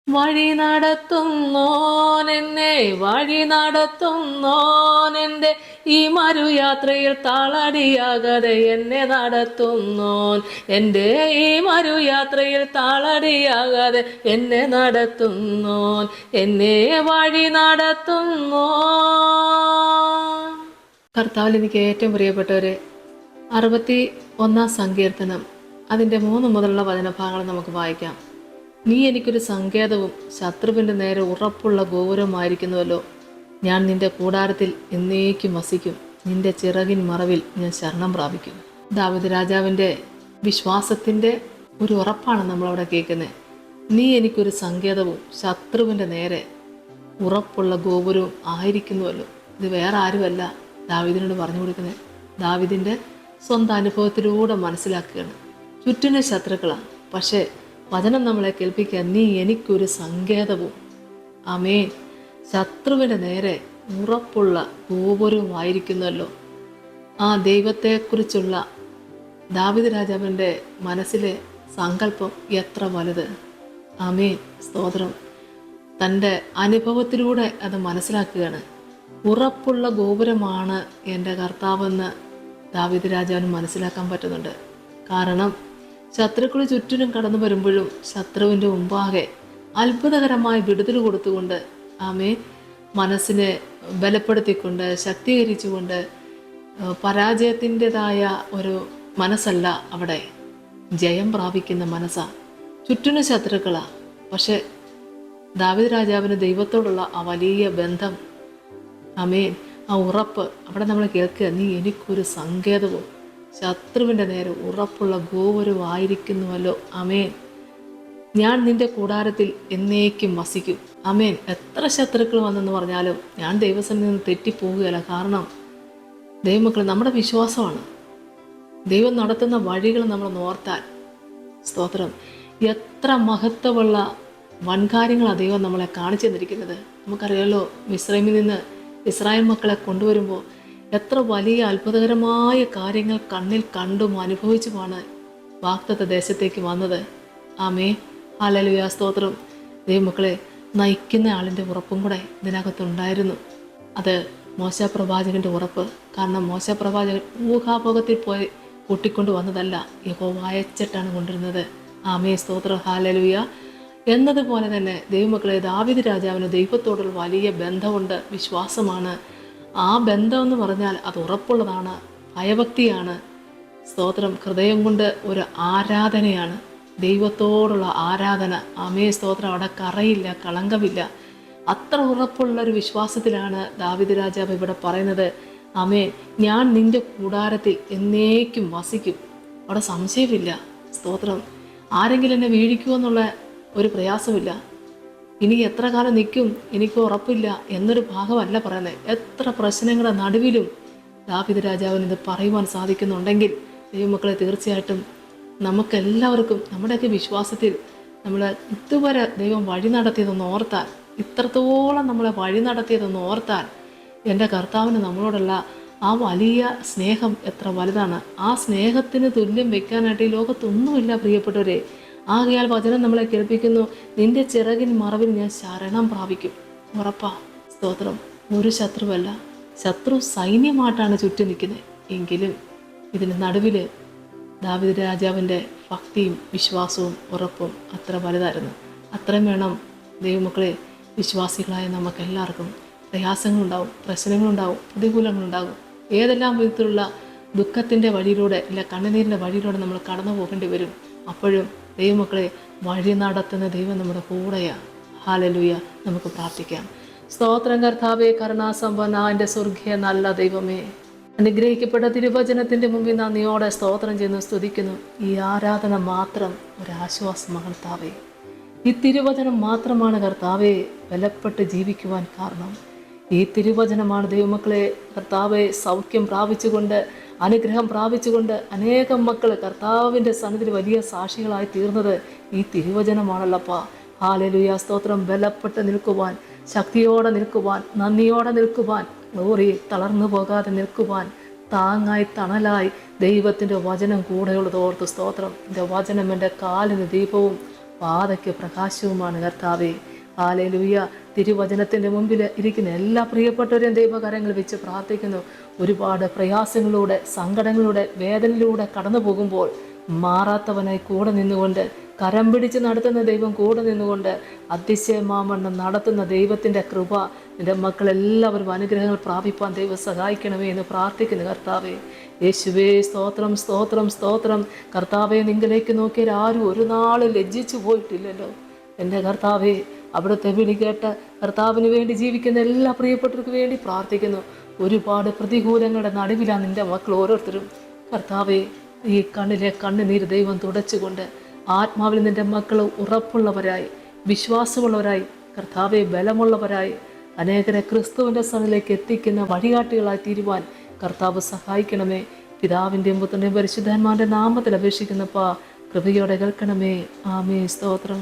വഴി നടത്തുന്നോൻ എന്നെ വഴി നടത്തുന്നോൻ എൻ്റെ ഈ മരുയാത്രയിൽ താളടിയാകാതെ എന്നെ നടത്തുന്നോൻ എൻ്റെ ഈ മരുയാത്രയിൽ താളടിയാകാതെ എന്നെ നടത്തുന്നോൻ എന്നെ വഴി നടത്തുന്നോൻ. കർത്താവിൽ എനിക്ക് ഏറ്റവും പ്രിയപ്പെട്ടവരെ, 61 സങ്കീർത്തനം അതിൻ്റെ 3 മുതലുള്ള വചനഭാഗങ്ങൾ നമുക്ക് വായിക്കാം. നീ എനിക്കൊരു സങ്കേതവും ശത്രുവിൻ്റെ നേരെ ഉറപ്പുള്ള ഗോപുരമായിരിക്കുന്നുവല്ലോ. ഞാൻ നിന്റെ കൂടാരത്തിൽ എന്നേക്കും വസിക്കും. നിന്റെ ചിറകിൻ മറവിൽ ഞാൻ ശരണം പ്രാപിക്കും. ദാവീദ് രാജാവിൻ്റെ വിശ്വാസത്തിൻ്റെ ഒരു ഉറപ്പാണ് നമ്മളവിടെ കേൾക്കുന്നത്. നീ എനിക്കൊരു സങ്കേതവും ശത്രുവിൻ്റെ നേരെ ഉറപ്പുള്ള ഗോപുരവും ആയിരിക്കുന്നുവല്ലോ. ഇത് വേറെ ആരുമല്ല ദാവീദിനോട് പറഞ്ഞു കൊടുക്കുന്നത്. ദാവീദിൻ്റെ സ്വന്തം അനുഭവത്തിലൂടെ മനസ്സിലാക്കുകയാണ്. ചുറ്റിനെ ശത്രുക്കളാണ്, പക്ഷേ വചനം നമ്മളെ കേൾപ്പിക്കുക, നീ എനിക്കൊരു സങ്കേതവും ആമേൻ ശത്രുവിൻ്റെ നേരെ ഉറപ്പുള്ള ഗോപുരവുമായിരിക്കുന്നല്ലോ. ആ ദൈവത്തെക്കുറിച്ചുള്ള ദാവീദ് രാജാവിൻ്റെ മനസ്സിലെ സങ്കല്പം എത്ര വലുത്! ആമേൻ, സ്തോത്രം. തൻ്റെ അനുഭവത്തിലൂടെ അത് മനസ്സിലാക്കുകയാണ്. ഉറപ്പുള്ള ഗോപുരമാണ് എൻ്റെ കർത്താവെന്ന് ദാവീദ് രാജാവിന് മനസ്സിലാക്കാൻ പറ്റുന്നുണ്ട്. കാരണം ശത്രുക്കൾ ചുറ്റിനും കടന്നു വരുമ്പോഴും ശത്രുവിൻ്റെ മുമ്പാകെ അത്ഭുതകരമായ വിടുതൽ കൊടുത്തുകൊണ്ട് ആമേൻ മനസ്സിനെ ബലപ്പെടുത്തിക്കൊണ്ട് ശക്തീകരിച്ചുകൊണ്ട് പരാജയത്തിൻ്റെതായ ഒരു മനസ്സല്ല, അവിടെ ജയം പ്രാപിക്കുന്ന മനസ്സാ. ചുറ്റിനും ശത്രുക്കളാ, പക്ഷെ ദാവീദ് രാജാവിന് ദൈവത്തോടുള്ള ആ വലിയ ബന്ധം, ആമേൻ, ആ ഉറപ്പ് അവിടെ നമ്മൾ കേൾക്കുക. നീ എനിക്കൊരു സങ്കേതവും ശത്രുവിൻ്റെ നേരെ ഉറപ്പുള്ള ഗോപുരമായിരിക്കുന്നുവല്ലോ. ആമേൻ, ഞാൻ നിന്റെ കൂടാരത്തിൽ എന്നേക്കും വസിക്കും. ആമേൻ. എത്ര ശത്രുക്കൾ വന്നെന്ന് പറഞ്ഞാലും ഞാൻ ദൈവസന്നിധിയിൽ നിന്ന് തെറ്റിപ്പോവുകയല്ല. കാരണം ദൈവമക്കൾ നമ്മുടെ വിശ്വാസമാണ്. ദൈവം നടത്തുന്ന വഴികൾ നമ്മൾ നോർത്താൽ, സ്തോത്രം, എത്ര മഹത്വമുള്ള വൻകാര്യങ്ങളാണ് ദൈവം നമ്മളെ കാണിച്ചു തന്നിരിക്കുന്നത്. നമുക്കറിയാലോ, മിസ്രൈമിൽ നിന്ന് ഇസ്രായേൽ മക്കളെ കൊണ്ടുവരുമ്പോൾ എത്ര വലിയ അത്ഭുതകരമായ കാര്യങ്ങൾ കണ്ണിൽ കണ്ടും അനുഭവിച്ചുമാണ് വാഗ്ദത്ത ദേശത്തേക്ക് വന്നത്. ആമേ, ഹല്ലേലൂയ, സ്തോത്രം. ദൈവമക്കളെ, നയിക്കുന്ന ആളിൻ്റെ ഉറപ്പും കൂടെ ഇതിനകത്തുണ്ടായിരുന്നു. അത് മോശ പ്രവാചകൻ്റെ ഉറപ്പ്. കാരണം മോശ പ്രവാചകൻ ഊഹാഭോഗത്തിൽ പോയി കൂട്ടിക്കൊണ്ട് വന്നതല്ല, യഹോവ അയച്ചിട്ടാണ് കൊണ്ടിരുന്നത്. ആമേ, സ്തോത്രം, ഹല്ലേലൂയ. എന്നതുപോലെ തന്നെ ദൈവമക്കളെ, ദാവീദ് രാജാവിന് ദൈവത്തോടുള്ള വലിയ ബന്ധമുണ്ട്, വിശ്വാസമാണ്. ആ ബന്ധം എന്ന് പറഞ്ഞാൽ അത് ഉറപ്പുള്ളതാണ്, ഭയഭക്തിയാണ്, സ്തോത്രം. ഹൃദയം കൊണ്ട് ഒരു ആരാധനയാണ്, ദൈവത്തോടുള്ള ആരാധന. ആമേ, സ്തോത്രം. അവിടെ കറയില്ല, കളങ്കമില്ല. അത്ര ഉറപ്പുള്ളൊരു വിശ്വാസത്തിലാണ് ദാവീദ് രാജാവ് ഇവിടെ പറയുന്നത്. ആമേ, ഞാൻ നിന്റെ കൂടാരത്തിൽ എന്നേക്കും വസിക്കും. അവിടെ സംശയമില്ല, സ്തോത്രം. ആരെങ്കിലും എന്നെ വീഴിക്കുമോ എന്നുള്ള ഒരു പ്രയാസമില്ല. ഇനി എത്ര കാലം നിൽക്കും എനിക്ക് ഉറപ്പില്ല എന്നൊരു ഭാഗമല്ല പറയുന്നത്. എത്ര പ്രശ്നങ്ങളുടെ നടുവിലും ദാവീദ് രാജാവിന് ഇത് പറയുവാൻ സാധിക്കുന്നുണ്ടെങ്കിൽ ദൈവമക്കളെ, തീർച്ചയായിട്ടും നമുക്കെല്ലാവർക്കും നമ്മുടെയൊക്കെ വിശ്വാസത്തിൽ നമ്മൾ ഇതുവരെ ദൈവം വഴി നടത്തിയതെന്ന് ഓർത്താൽ, ഇത്രത്തോളം നമ്മളെ വഴി നടത്തിയതെന്ന് ഓർത്താൽ, എൻ്റെ കർത്താവിന് നമ്മളോടുള്ള ആ വലിയ സ്നേഹം എത്ര വലുതാണ്. ആ സ്നേഹത്തിന് തുല്യം വെക്കാനായിട്ട് ഈ ലോകത്തൊന്നുമില്ല പ്രിയപ്പെട്ടവരെ. ആകയാൽ വചനം നമ്മളെ കേൾപ്പിക്കുന്നു, നിന്റെ ചിറകിൻ മറവിൽ ഞാൻ ശരണം പ്രാപിക്കും. ഉറപ്പാ, സ്തോത്രം. ഒരു ശത്രുവല്ല, ശത്രു സൈന്യമായിട്ടാണ് ചുറ്റും നിൽക്കുന്നത്. എങ്കിലും ഇതിന് നടുവിൽ ദാവീദ് രാജാവിൻ്റെ ഭക്തിയും വിശ്വാസവും ഉറപ്പും അത്ര വലുതായിരുന്നു. അത്രയും വേണം ദൈവമക്കളെ, വിശ്വാസികളായ നമുക്കെല്ലാവർക്കും. പ്രയാസങ്ങളുണ്ടാവും, പ്രശ്നങ്ങളുണ്ടാവും, പ്രതികൂലങ്ങളുണ്ടാകും. ഏതെല്ലാം വിധത്തിലുള്ള ദുഃഖത്തിൻ്റെ വഴിയിലൂടെ ഇല്ല കണ്ണുനീരിൻ്റെ വഴിയിലൂടെ നമ്മൾ കടന്നു പോകേണ്ടി വരും. അപ്പോഴും ദൈവമക്കളെ, വഴി നടത്തുന്ന ദൈവം നമ്മുടെ കൂടെയാണ്. ഹല്ലേലൂയ. നമുക്ക് പ്രാർത്ഥിക്കാം. സ്തോത്രം കർത്താവേ, കരുണാസമ്പന്ന എൻ്റെ സ്വർഗീയ നല്ല ദൈവമേ, അനുഗ്രഹിക്കപ്പെട്ട തിരുവചനത്തിൻ്റെ മുമ്പിൽ നന്ദിയോടെ സ്തോത്രം ചെയ്യുന്നു, സ്തുതിക്കുന്നു. ഈ ആരാധന മാത്രം ഒരാശ്വാസമാണ് കർത്താവേ. ഈ തിരുവചനം മാത്രമാണ് കർത്താവേ ബലപ്പെട്ട് ജീവിക്കുവാൻ കാരണം. ഈ തിരുവചനമാണ് ദൈവമക്കളെ, കർത്താവെ, സൗഖ്യം പ്രാപിച്ചുകൊണ്ട്, അനുഗ്രഹം പ്രാപിച്ചുകൊണ്ട് അനേകം മക്കൾ കർത്താവിൻ്റെ സന്നിധിയിൽ വലിയ സാക്ഷികളായി തീർന്നത് ഈ തിരുവചനമാണല്ലപ്പാ. ഹല്ലേലൂയ, സ്തോത്രം. ബലപ്പെട്ട് നിൽക്കുവാൻ, ശക്തിയോടെ നിൽക്കുവാൻ, നന്ദിയോടെ നിൽക്കുവാൻ, ഗ്ലോറി, തളർന്നു പോകാതെ നിൽക്കുവാൻ, താങ്ങായി തണലായി ദൈവത്തിൻ്റെ വചനം കൂടെയുള്ളത് ഓർത്ത് സ്തോത്രം. എൻ്റെ വചനം എൻ്റെ കാലിന് ദീപവും പാതയ്ക്ക് പ്രകാശവുമാണ് കർത്താവേ. ഹല്ലേലൂയ. തിരുവചനത്തിൻ്റെ മുമ്പിൽ ഇരിക്കുന്ന എല്ലാ പ്രിയപ്പെട്ടവരെയും ദൈവകരങ്ങൾ വെച്ച് പ്രാർത്ഥിക്കുന്നു. ഒരുപാട് പ്രയാസങ്ങളിലൂടെ, സങ്കടങ്ങളിലൂടെ, വേദനയിലൂടെ കടന്നു പോകുമ്പോൾ മാറാത്തവനായി കൂടെ നിന്നുകൊണ്ട്, കരം പിടിച്ച് നടത്തുന്ന ദൈവം കൂടെ നിന്നുകൊണ്ട് അതിശയമാമണ്ണം നടത്തുന്ന ദൈവത്തിൻ്റെ കൃപ നിൻ്റെ മക്കളെല്ലാവരും അനുഗ്രഹങ്ങൾ പ്രാപിപ്പാൻ ദൈവം സഹായിക്കണമേ എന്ന് പ്രാർത്ഥിക്കുന്നു കർത്താവേ. യേശുവേ, സ്തോത്രം, സ്തോത്രം, സ്തോത്രം. കർത്താവെ, നിങ്ങളിലേക്ക് നോക്കിയാൽ ആരും ഒരു നാൾ ലജ്ജിച്ചു പോയിട്ടില്ലല്ലോ എൻ്റെ കർത്താവേ. അവിടുത്തെ വിളി കേട്ട് കർത്താവിന് വേണ്ടി ജീവിക്കുന്ന എല്ലാ പ്രിയപ്പെട്ടവർക്ക് വേണ്ടി പ്രാർത്ഥിക്കുന്നു. ഒരുപാട് പ്രതികൂലങ്ങളുടെ നടുവിലാണ് നിൻ്റെ മക്കൾ ഓരോരുത്തരും. കർത്താവെ, ഈ കണ്ണിലെ കണ്ണുനീര് ദൈവം തുടച്ചുകൊണ്ട് ആത്മാവിൽ നിൻ്റെ മക്കൾ ഉറപ്പുള്ളവരായി, വിശ്വാസമുള്ളവരായി, കർത്താവെ ബലമുള്ളവരായി അനേകരെ ക്രിസ്തുവിൻ്റെ സന്നിധിയിലേക്ക് എത്തിക്കുന്ന വഴികാട്ടികളായി തീരുവാൻ കർത്താവ് സഹായിക്കണമേ. പിതാവിൻ്റെയും പുത്രൻ്റെയും പരിശുദ്ധാത്മാവിൻ്റെ നാമത്തിൽ അപേക്ഷിക്കുന്നപ്പാ, കൃപയോടെ കേൾക്കണമേ. ആമേൻ. സ്തോത്രം.